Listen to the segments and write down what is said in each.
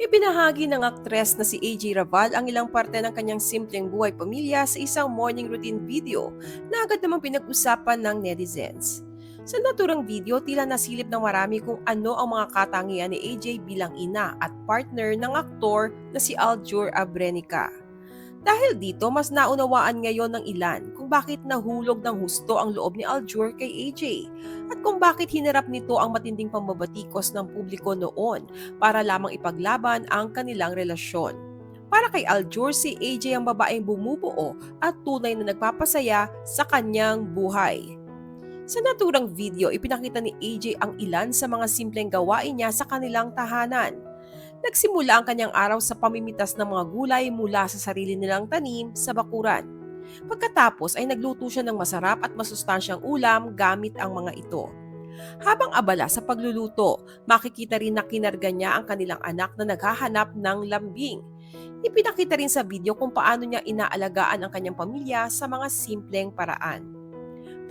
Ibinahagi ng aktres na si AJ Raval ang ilang parte ng kanyang simpleng buhay pamilya sa isang morning routine video na agad namang pinag-usapan ng netizens. Sa naturang video, tila nasilip ng marami kung ano ang mga katangian ni AJ bilang ina at partner ng aktor na si Aljur Abrenica. Dahil dito, mas naunawaan ngayon ng ilan kung bakit nahulog ng husto ang loob ni Aljur kay AJ at kung bakit hinarap nito ang matinding pambabatikos ng publiko noon para lamang ipaglaban ang kanilang relasyon. Para kay Aljur, si AJ ang babaeng bumubuo at tunay na nagpapasaya sa kanyang buhay. Sa naturang video, ipinakita ni AJ ang ilan sa mga simpleng gawain niya sa kanilang tahanan. Nagsimula ang kanyang araw sa pamimitas ng mga gulay mula sa sarili nilang tanim sa bakuran. Pagkatapos ay nagluto siya ng masarap at masustansyang ulam gamit ang mga ito. Habang abala sa pagluluto, makikita rin na kinarga niya ang kanilang anak na naghahanap ng lambing. Ipinakita rin sa video kung paano niya inaalagaan ang kanyang pamilya sa mga simpleng paraan.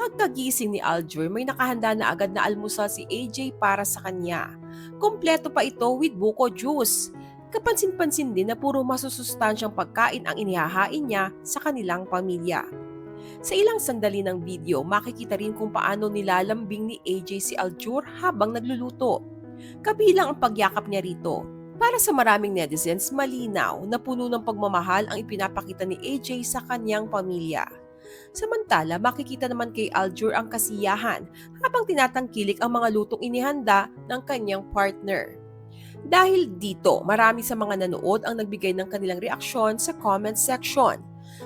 Pagkagising ni Aljur, may nakahanda na agad na almusal si AJ para sa kanya. Kompleto pa ito with buko juice. Kapansin-pansin din na puro masusustansyang pagkain ang inihahain niya sa kanilang pamilya. Sa ilang sandali ng video, makikita rin kung paano nilalambing ni AJ si Aljur habang nagluluto. Kabilang ang pagyakap niya rito. Para sa maraming netizens, malinaw na puno ng pagmamahal ang ipinapakita ni AJ sa kanyang pamilya. Samantala, makikita naman kay Aljur ang kasiyahan habang tinatangkilik ang mga lutong inihanda ng kanyang partner. Dahil dito, marami sa mga nanood ang nagbigay ng kanilang reaksyon sa comment section.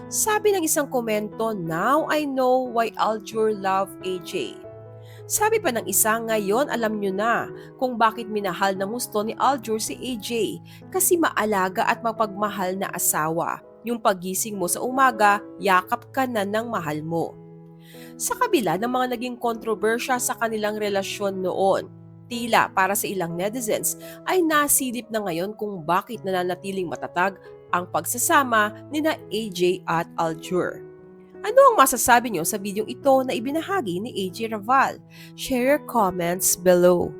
Sabi ng isang komento, "Now I know why Aljur love AJ." Sabi pa ng isa, "Ngayon alam nyo na kung bakit minahal ng gusto ni Aljur si AJ kasi maalaga at mapagmahal na asawa. Yung pagising mo sa umaga, yakap ka na ng mahal mo." Sa kabila ng mga naging kontrobersya sa kanilang relasyon noon, tila para sa ilang netizens ay nasilip na ngayon kung bakit nananatiling matatag ang pagsasama nina AJ at Aljur. Ano ang masasabi nyo sa bidyong ito na ibinahagi ni AJ Raval? Share your comments below.